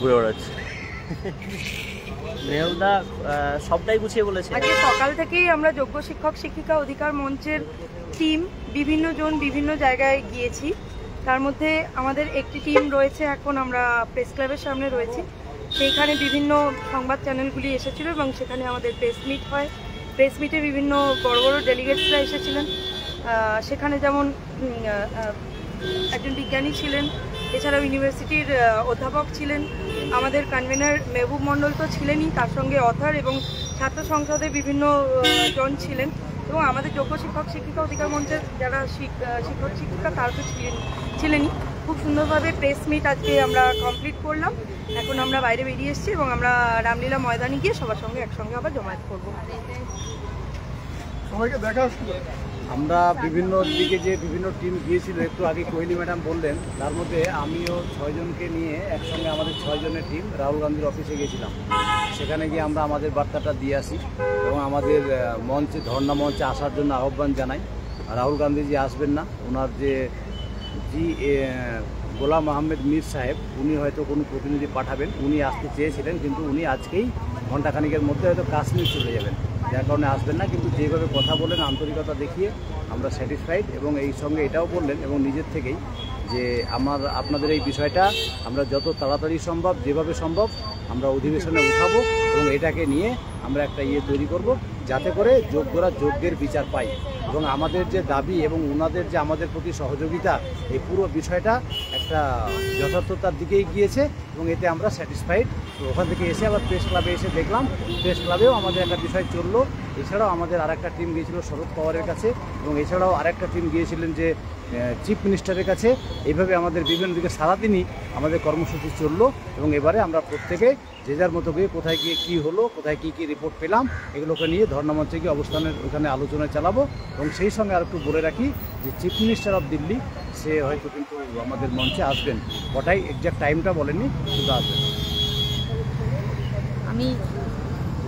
ঘুরে বেড়াচ্ছে। মেহুলদা সবটাই গুছিয়ে বলেছে। আজকে সকাল থেকেই আমরা যোগ্য শিক্ষক শিক্ষিকা অধিকার মঞ্চের টিম বিভিন্ন জন বিভিন্ন জায়গায় গিয়েছি। তার মধ্যে আমাদের একটি টিম রয়েছে, এখন আমরা প্রেস ক্লাবের সামনে রয়েছি। সেইখানে বিভিন্ন সংবাদ চ্যানেলগুলি এসেছিল এবং সেখানে আমাদের প্রেস মিট হয়। প্রেস মিটে বিভিন্ন বড় বড় ডেলিগেটসরা এসেছিলেন। সেখানে যেমন একজন বিজ্ঞানী ছিলেন, এছাড়াও ইউনিভার্সিটির অধ্যাপক ছিলেন, আমাদের কনভেনার মেহবুব মণ্ডল তো ছিলেনই, তার সঙ্গে অথর এবং ছাত্র সংসদের বিভিন্ন জন ছিলেন এবং আমাদের যোগ্য শিক্ষক শিক্ষিকা অধিকার মঞ্চের যারা শিক্ষক শিক্ষিকা তারা তো ছিলেনই। খুব সুন্দরভাবে প্রেস মিট আজকে আমরা কমপ্লিট করলাম। এখন আমরা বাইরে বেরিয়ে এসেছি এবং আমরা রামলীলা ময়দানে গিয়ে সবার সঙ্গে একসঙ্গে আবার জমায়েত করবো। আমরা বিভিন্ন দিকে যে বিভিন্ন টিম গিয়েছিল, একটু আগে কোহলি ম্যাডাম বললেন, তার মধ্যে আমিও 6 জনকে নিয়ে একসঙ্গে আমাদের 6 জনের টিম রাহুল গান্ধীর অফিসে গিয়েছিলাম। সেখানে গিয়ে আমরা আমাদের বার্তাটা দিয়ে আসি এবং আমাদের মঞ্চে ধর্ণা মঞ্চে আসার জন্য আহ্বান জানাই। রাহুল গান্ধীজি আসবেন না, ওনার যে গোলাম আহমেদ মীর সাহেব, উনি হয়তো কোনো প্রতিনিধি পাঠাবেন, উনি আসতে চেয়েছিলেন, কিন্তু উনি আজকেই ঘণ্টাখানিকের মধ্যে হয়তো কাশ্মীর চলে যাবেন, যার কারণে আসবেন না। কিন্তু যেভাবে কথা বলেন, আন্তরিকতা দেখিয়ে আমরা স্যাটিসফাইড এবং এই সঙ্গে এটাও বললেন এবং নিজের থেকেই যে আপনাদের এই বিষয়টা আমরা যত তাড়াতাড়ি সম্ভব, যেভাবে সম্ভব আমরা অধিবেশনে উঠাবো এবং এটাকে নিয়ে আমরা একটা তৈরি করব, যাতে করে যোগ্যরা যোগ্যের বিচার পাই এবং আমাদের যে দাবি এবং ওনাদের যে আমাদের প্রতি সহযোগিতা, এই পুরো বিষয়টা একটা যথার্থতার দিকেই গিয়েছে এবং এতে আমরা স্যাটিসফাইড। তো ওখান থেকে এসে আবার প্রেস ক্লাবে এসে দেখলাম, প্রেস ক্লাবেও আমাদের একটা বিষয় চললো। এছাড়াও আমাদের আরেকটা টিম গিয়েছিল শরদ পাওয়ারের কাছে এবং এছাড়াও আরেকটা টিম গিয়েছিলেন যে চিফ মিনিস্টারের কাছে। এইভাবে আমাদের বিভিন্ন দিকে সারাদিনই আমাদের কর্মসূচি চললো এবং এবারে আমরা প্রত্যেকে যে যার মতো গিয়ে কোথায় গিয়ে কী হলো, কোথায় কী কী রিপোর্ট পেলাম, এগুলোকে নিয়ে ধর্ণামঞ্চে গিয়ে অবস্থানের ওখানে আলোচনা চালাবো। এবং সেই সঙ্গে আর একটু বলে রাখি যে চিফ মিনিস্টার অফ দিল্লি সে হয়তো কিন্তু আমাদের মঞ্চে আসবেন, কটাই এক্স্যাক্ট টাইমটা বলেননি, কিন্তু আসবেন। আমি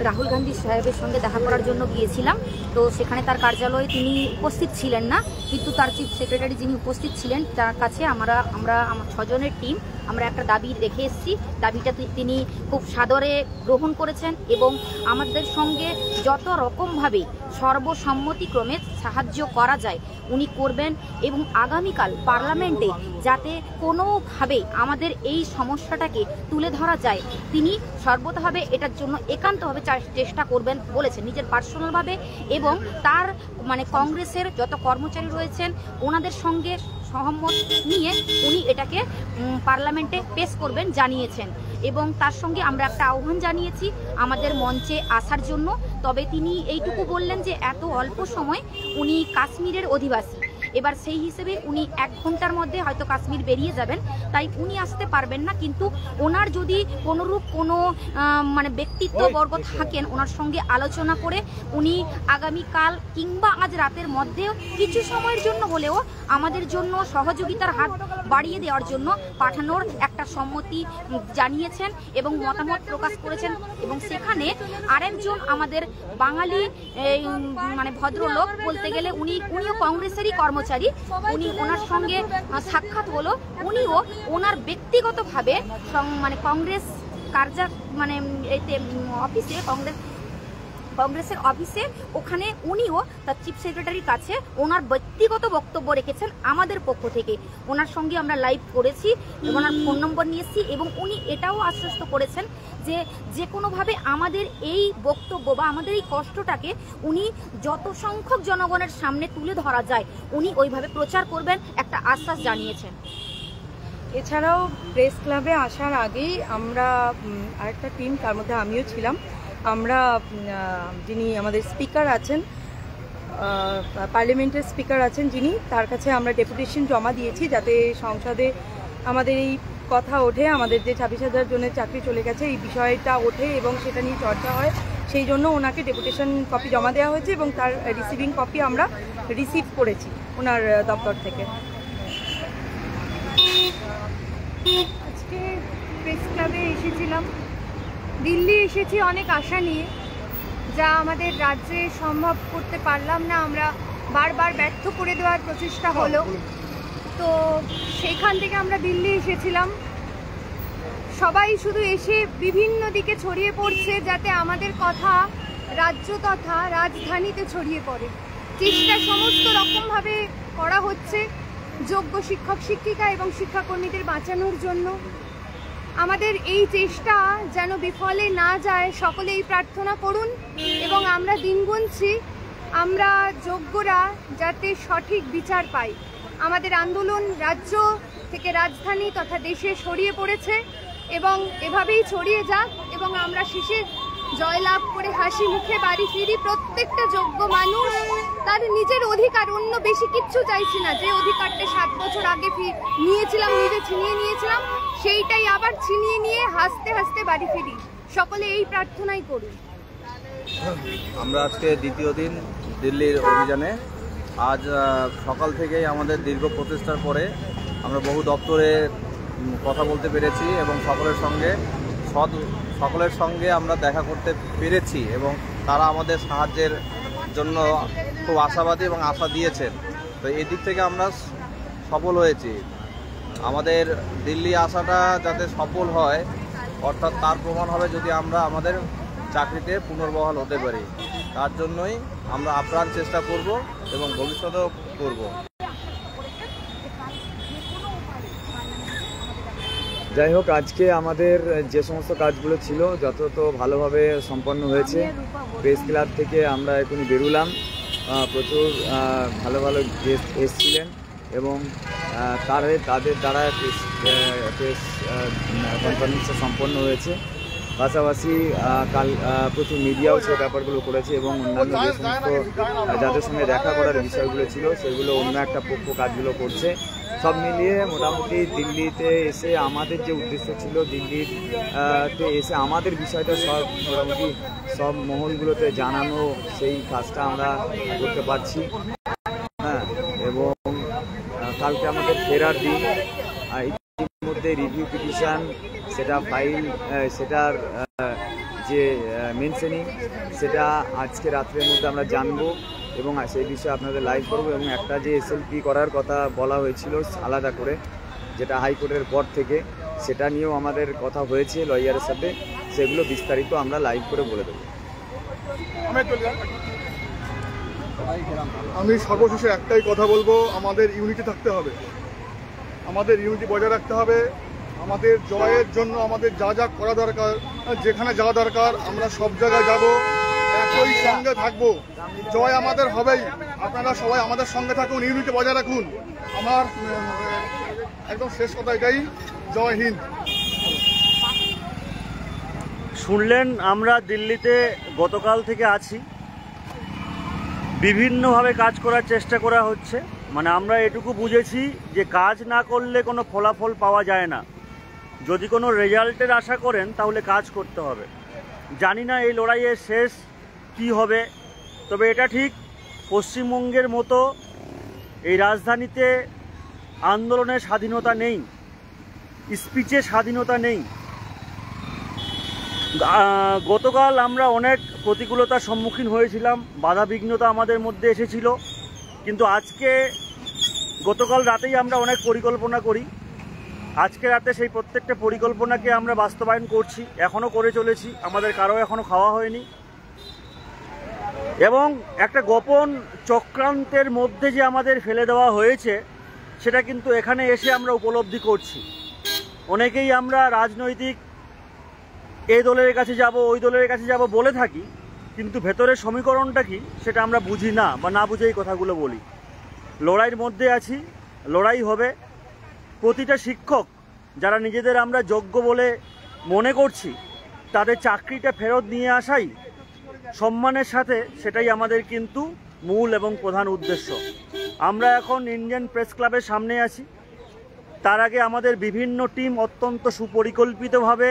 রাহুল গান্ধী সাহেবের সঙ্গে দেখা করার জন্য গিয়েছিলাম, তো সেখানে তার কার্যালয়ে তিনি উপস্থিত ছিলেন না, কিন্তু তার চিফ সেক্রেটারি যিনি উপস্থিত ছিলেন তার কাছে আমরা আমার 6 জনের টিম আমরা একটা দাবি রেখে এসেছি। দাবিটা তিনি খুব সাদরে গ্রহণ করেছেন এবং আমাদের সঙ্গে যত রকমভাবে সর্বসম্মতিক্রমে সাহায্য করা যায় উনি করবেন এবং আগামীকাল পার্লামেন্টে যাতে কোনোভাবে আমাদের এই সমস্যাটাকে তুলে ধরা যায় তিনি সর্বতভাবে এটার জন্য একান্তভাবে চেষ্টা করবেন বলেছেন নিজের পার্সোনালভাবে, এবং তার কংগ্রেসের যত কর্মচারী রয়েছেন ওনাদের সঙ্গে সহমত নিয়ে উনি এটাকে পার্লামেন্টে পেশ করবেন জানিয়েছেন। এবং তার সঙ্গে আমরা একটা আহ্বান জানিয়েছি আমাদের মঞ্চে আসার জন্য। তবে তিনি এইটুকু বললেন যে এত অল্প সময়, উনি কাশ্মীরের অধিবাসী, এবার সেই হিসেবে উনি 1 ঘন্টার মধ্যে হয়তো কাশ্মীর বেরিয়ে যাবেন, তাই উনি আসতে পারবেন না। কিন্তু ওনার যদি কোনোরূপ কোনো ব্যক্তিত্ববর্গ থাকেন ওনার সঙ্গে আলোচনা করে উনি আগামীকাল কিংবা আজ রাতের মধ্যেও কিছু সময়ের জন্য হলেও আমাদের জন্য সহযোগিতার হাত বাড়িয়ে দেওয়ার জন্য পাঠানোর একটা সম্মতি জানিয়েছেন এবং মতামত প্রকাশ করেছেন। এবং সেখানে আরেকজন আমাদের বাঙালি ভদ্রলোক বলতে গেলে উনিও কংগ্রেসেরই কর্মচারী, ওনার সঙ্গে সাক্ষাৎ হলো। উনিও ওনার ব্যক্তিগতভাবে কংগ্রেস অফিসে কংগ্রেসের অফিসে ওখানে উনিও তার চিফ সেক্রেটারির কাছে ওনার ব্যক্তিগত বক্তব্য রেখেছেন আমাদের পক্ষ থেকে। ওনার সঙ্গে আমরা লাইভ করেছি, ওনার ফোন নম্বর নিয়েছি এবং উনি এটাও আশ্বস্ত করেছেন যে কোনোভাবে আমাদের এই বক্তব্য বা আমাদের এই কষ্টটাকে উনি যত সংখ্যক জনগণের সামনে তুলে ধরা যায় উনি ওইভাবে প্রচার করবেন, একটা আশ্বাস জানিয়েছেন। এছাড়াও প্রেস ক্লাবে আসার আগেই আমরা আরেকটা টিম, তার মধ্যে আমিও ছিলাম, আমরা যিনি আমাদের স্পিকার আছেন, পার্লামেন্টের স্পিকার আছেন যিনি, তার কাছে আমরা ডেপুটেশন জমা দিয়েছি যাতে সংসদে আমাদের এই কথা ওঠে, আমাদের যে 26,000 জনের চাকরি চলে গেছে এই বিষয়টা ওঠে এবং সেটা নিয়ে চর্চা হয়। সেই জন্য ওনাকে ডেপুটেশন কপি জমা দেওয়া হয়েছে এবং তার রিসিভিং কপি আমরা রিসিভ করেছি ওনার দপ্তর থেকে। আজকে প্রেস ক্লাবে এসেছিলাম, দিল্লি এসেছি অনেক আশা নিয়ে, যা আমাদের রাজ্যে সম্ভব করতে পারলাম না, আমরা বারবার ব্যর্থ করে দেওয়ার প্রচেষ্টা হলো। তো সেইখান থেকে আমরা দিল্লি এসেছিলাম সবাই শুধু এসে বিভিন্ন দিকে ছড়িয়ে পড়ছে যাতে আমাদের কথা রাজ্য তথা রাজধানীতে ছড়িয়ে পড়ে। চেষ্টা সমস্ত রকমভাবে করা হচ্ছে যোগ্য শিক্ষক শিক্ষিকা এবং শিক্ষাকর্মীদের বাঁচানোর জন্য। আমাদের এই চেষ্টা যেন বিফলে না যায় সকলেই প্রার্থনা করুন এবং আমরা দিন গুনছি আমরা যোগ্যরা যাতে সঠিক বিচার পাই। আমাদের আন্দোলন রাজ্য থেকে রাজধানী তথা দেশে ছড়িয়ে পড়েছে এবং এভাবেই ছড়িয়ে যাক এবং আমরা শেষে জয়লাভ করে হাসি মুখে বাড়ি ফিরি। প্রত্যেকটা যোগ্য মানুষ তার নিজের অধিকার, অন্য বেশি কিচ্ছু চাইছি না। যে অধিকারটা 7 বছর আগে নিয়েছিলাম, নিজে ছিনিয়ে নিয়েছিলাম, সেইটাই আবার ছিনিয়ে নিয়ে হাসতে হাসতে বাড়ি ফিরি। সকলে এই প্রার্থনাই করুন। আমরা আজকে দ্বিতীয় দিন দিল্লির অভিযানে। আজ সকাল থেকেই আমাদের দীর্ঘ প্রচেষ্টার পরে আমরা বহু দপ্তরে কথা বলতে পেরেছি এবং সকলের সঙ্গে আমরা দেখা করতে পেরেছি এবং তারা আমাদের সাহায্যের জন্য খুব আশাবাদী এবং আশা দিয়েছেন। তো এই দিক থেকে আমরা সফল হয়েছি। আমাদের দিল্লি আসাটা যাতে সফল হয়, অর্থাৎ তার প্রমাণ হবে যদি আমরা আমাদের চাকরিতে পুনর্বহাল হতে পারি। তার জন্যই আমরা আপ্রাণ চেষ্টা করব এবং ভবিষ্যতেও করব। যাই হোক, আজকে আমাদের যে সমস্ত কাজগুলো ছিল যথাযথ ভালোভাবে সম্পন্ন হয়েছে। প্রেস ক্লাব থেকে আমরা এখনই বেরোলাম, প্রচুর ভালো ভালো গেস্ট এসেছিলেন এবং তাদের দ্বারা প্রেস কনফারেন্সটা সম্পন্ন হয়েছে। পাশাপাশি প্রচুর মিডিয়াও সে ব্যাপারগুলো করেছে এবং অন্যান্য যে সমস্ত যাদের সঙ্গে দেখা করার বিষয়গুলো ছিল সেগুলো অন্য একটা পক্ষ কাজগুলো করছে। সব মিলিয়ে মোটামুটি দিল্লিতে এসে আমাদের যে উদ্দেশ্য ছিল, দিল্লিতে এসে আমাদের বিষয়টা সব মোটামুটি সব মহলগুলোতে জানানো, সেই কাজটা আমরা করতে পারছি। হ্যাঁ, এবং কালকে আমাদের ফেরার দিন। ইতিমধ্যে রিভিউ পিটিশন, সেটা ফাইল, সেটার যে মেনশনিং, সেটা আজকে রাত্রের মধ্যে আমরা জানবো এবং সেই বিষয়ে আপনাদের লাইভ করবো। এবং একটা যে SLP করার কথা বলা হয়েছিল আলাদা করে, যেটা হাইকোর্টের পর থেকে, সেটা নিয়েও আমাদের কথা হয়েছে লয়ারের সাথে। সেগুলো বিস্তারিত আমরা লাইভ করে বলে দেবো। আমি সর্বশেষে একটাই কথা বলবো, আমাদের ইউনিটি থাকতে হবে, আমাদের ইউনিটি বজায় রাখতে হবে। আমাদের জয়ের জন্য আমাদের যা যা করা দরকার, যেখানে যাওয়া দরকার আমরা সব জায়গায় যাব, একই সঙ্গে থাকবো। জয় আমাদের হবেই। আপনারা সবাই আমাদের সঙ্গে থাকুন, ইউনিটি বজায় রাখুন। আমার একদম শেষ কথা এটাই, জয় হিন্দ। শুনলেন, আমরা দিল্লিতে গতকাল থেকে আছি। বিভিন্নভাবে কাজ করার চেষ্টা করা হচ্ছে। মানে আমরা এটুকু বুঝেছি যে কাজ না করলে কোনো ফলাফল পাওয়া যায় না। যদি কোনো রেজাল্টের আশা করেন তাহলে কাজ করতে হবে। জানি না এই লড়াইয়ের শেষ কি হবে, তবে এটা ঠিক পশ্চিমবঙ্গের মতো এই রাজধানীতে আন্দোলনের স্বাধীনতা নেই, স্পিচের স্বাধীনতা নেই। গতকাল আমরা অনেক প্রতিকূলতার সম্মুখীন হয়েছিলাম, বাধা বিঘ্নতা আমাদের মধ্যে এসেছিল, কিন্তু গতকাল রাতেই আমরা অনেক পরিকল্পনা করি। আজকে রাতে সেই প্রত্যেকটা পরিকল্পনাকে আমরা বাস্তবায়ন করছি, এখনও করে চলেছি। আমাদের কারো এখনও খাওয়া হয়নি এবং একটা গোপন চক্রান্তের মধ্যে যে আমাদের ফেলে দেওয়া হয়েছে সেটা কিন্তু এখানে এসে আমরা উপলব্ধি করছি। অনেকেই আমরা রাজনৈতিক এই দলের কাছে যাব, ওই দলের কাছে যাব বলে থাকি, কিন্তু ভেতরের সমীকরণটা কি সেটা আমরা বুঝি না, বা না বুঝেই কথাগুলো বলি। লড়াইয়ের মধ্যে আছি, লড়াই হবে। প্রতিটা শিক্ষক যারা নিজেদের আমরা যোগ্য বলে মনে করছি, তাদের চাকরিটা ফেরত নিয়ে আসাই সম্মানের সাথে, সেটাই আমাদের কিন্তু মূল এবং প্রধান উদ্দেশ্য। আমরা এখন ইন্ডিয়ান প্রেস ক্লাবের সামনে আছি। তার আগে আমাদের বিভিন্ন টিম অত্যন্ত সুপরিকল্পিতভাবে,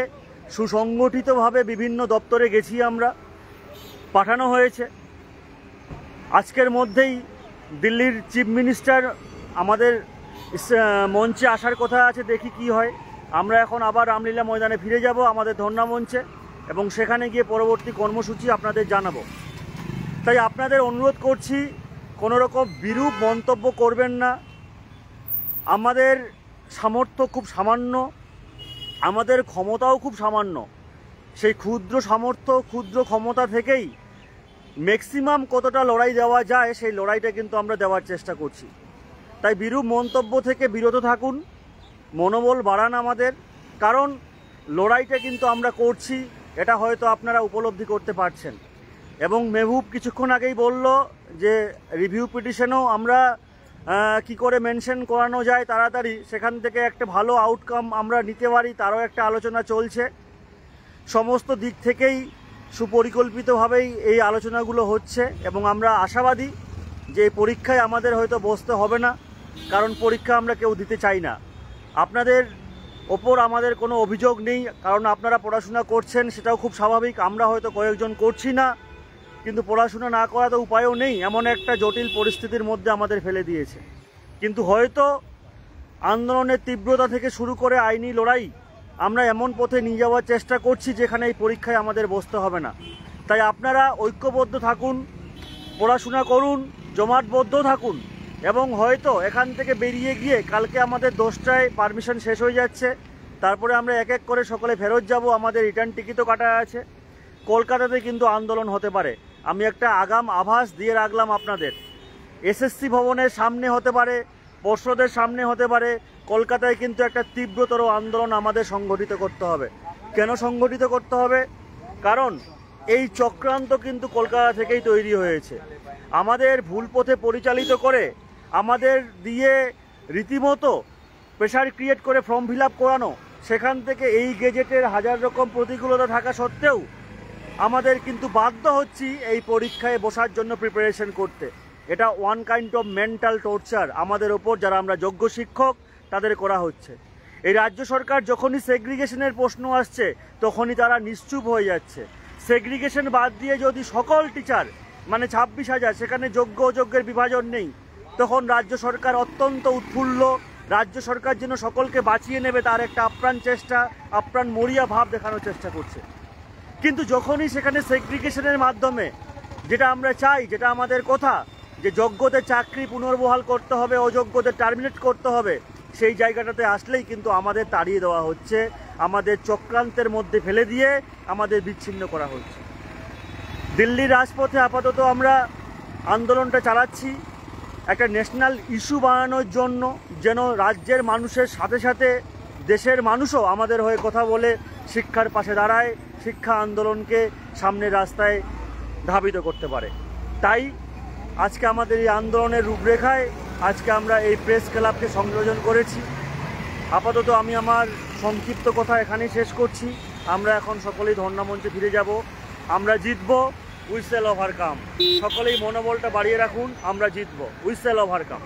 সুসংগঠিতভাবে বিভিন্ন দপ্তরে গেছি, আমরা পাঠানো হয়েছে। আজকের মধ্যেই দিল্লির চিফ মিনিস্টার আমাদের মঞ্চে আসার কথা আছে, দেখি কি হয়। আমরা এখন আবার রামলীলা ময়দানে ফিরে যাব আমাদের ধর্ণা মঞ্চে, এবং সেখানে গিয়ে পরবর্তী কর্মসূচি আপনাদের জানাবো। তাই আপনাদের অনুরোধ করছি, কোনো রকম বিরূপ মন্তব্য করবেন না। আমাদের সামর্থ্য খুব সামান্য, আমাদের ক্ষমতাও খুব সামান্য। সেই ক্ষুদ্র সামর্থ্য, ক্ষুদ্র ক্ষমতা থেকেই ম্যাক্সিমাম কতটা লড়াই দেওয়া যায় সেই লড়াইটা কিন্তু আমরা দেওয়ার চেষ্টা করছি। তাই বিরূপ মন্তব্য থেকে বিরত থাকুন, মনোবল বাড়ান আমাদের, কারণ লড়াইটা কিন্তু আমরা করছি, এটা হয়তো আপনারা উপলব্ধি করতে পারছেন। এবং মেহবুব কিছুক্ষণ আগেই বলল যে রিভিউ পিটিশনও আমরা কি করে মেনশন করানো যায় তাড়াতাড়ি, সেখান থেকে একটা ভালো আউটকাম আমরা নিতে পারি, তারও একটা আলোচনা চলছে। সমস্ত দিক থেকেই সুপরিকল্পিতভাবেই এই আলোচনাগুলো হচ্ছে এবং আমরা আশাবাদী যে এই পরীক্ষায় আমাদের হয়তো বসতে হবে না, কারণ পরীক্ষা আমরা কেউ দিতে চাই না। আপনাদের ওপর আমাদের কোনো অভিযোগ নেই, কারণ আপনারা পড়াশোনা করছেন, সেটাও খুব স্বাভাবিক। আমরা হয়তো কয়েকজন করছি না, কিন্তু পড়াশোনা না করা তো উপায়ও নেই, এমন একটা জটিল পরিস্থিতির মধ্যে আমাদের ফেলে দিয়েছে। কিন্তু হয়তো আন্দোলনের তীব্রতা থেকে শুরু করে আইনি লড়াই আমরা এমন পথে নিয়ে যাওয়ার চেষ্টা করছি যেখানে এই পরীক্ষায় আমাদের বসতে হবে না। তাই আপনারা ঐক্যবদ্ধ থাকুন, পড়াশোনা করুন, জমাটবদ্ধ থাকুন এবং হয়তো এখান থেকে বেরিয়ে গিয়ে কালকে আমাদের 10টায় পারমিশন শেষ হয়ে যাচ্ছে, তারপরে আমরা এক এক করে সকলে ফেরত যাব, আমাদের রিটার্ন টিকিটও কাটা আছে। কলকাতাতে কিন্তু আন্দোলন হতে পারে, আমি একটা আগাম আভাস দিয়ে রাখলাম আপনাদের। এসএসসি ভবনের সামনে হতে পারে, পর্ষদের সামনে হতে পারে, কলকাতায় কিন্তু একটা তীব্রতর আন্দোলন আমাদের সংগঠিত করতে হবে। কেন সংগঠিত করতে হবে? কারণ এই চক্রান্ত কিন্তু কলকাতা থেকেই তৈরি হয়েছে। আমাদের ভুল পথে পরিচালিত করে, আমাদের দিয়ে রীতিমতো প্রেশার ক্রিয়েট করে ফর্ম ফিল আপ করানো, সেখান থেকে এই গেজেটের হাজার রকম প্রতিকূলতা থাকা সত্ত্বেও আমাদের কিন্তু বাধ্য হচ্ছি এই পরীক্ষায় বসার জন্য প্রিপারেশন করতে। এটা one kind of mental torture আমাদের ওপর, যারা আমরা যোগ্য শিক্ষক তাদের করা হচ্ছে। এই রাজ্য সরকার যখনই সেগ্রিগেশনের প্রশ্ন আসছে তখনই তারা নিশ্চুপ হয়ে যাচ্ছে। সেগ্রিগেশন বাদ দিয়ে যদি সকল টিচার মানে 26,000, সেখানে যোগ্য অযোগ্যের বিভাজন নেই, তখন রাজ্য সরকার অত্যন্ত উৎফুল্ল, রাজ্য সরকার যেন সকলকে বাঁচিয়ে নেবে তার একটা আপ্রাণ চেষ্টা, আপ্রাণ মরিয়া ভাব দেখানোর চেষ্টা করছে। কিন্তু যখনই সেখানে সেগ্রিগেশনের মাধ্যমে, যেটা আমরা চাই, যেটা আমাদের কথা, যে যোগ্যদের চাকরি পুনর্বহাল করতে হবে, অযোগ্যদের টার্মিনেট করতে হবে, সেই জায়গাটাতে আসলেই কিন্তু আমাদের তাড়িয়ে দেওয়া হচ্ছে, আমাদের চক্রান্তের মধ্যে ফেলে দিয়ে আমাদের বিচ্ছিন্ন করা হচ্ছে। দিল্লির রাজপথে আপাতত আমরা আন্দোলনটা চালাচ্ছি একটা ন্যাশনাল ইস্যু বানানোর জন্য, যেন রাজ্যের মানুষের সাথে সাথে দেশের মানুষও আমাদের হয়ে কথা বলে শিক্ষার পাশে দাঁড়ায়, শিক্ষা আন্দোলনকে সামনের রাস্তায় ধাবিত করতে পারে। তাই আজকে আমাদের এই আন্দোলনের রূপরেখায় আজকে আমরা এই প্রেস ক্লাবকে সংযোজন করেছি। আপাতত আমি আমার সংক্ষিপ্ত কথা এখানেই শেষ করছি। আমরা এখন সকলেই ধর্ণামঞ্চে ফিরে যাব। আমরা জিতব, উই শ্যাল ওভারকাম। সকলেই মনোবলটা বাড়িয়ে রাখুন, আমরা জিতব, উই শ্যাল ওভারকাম।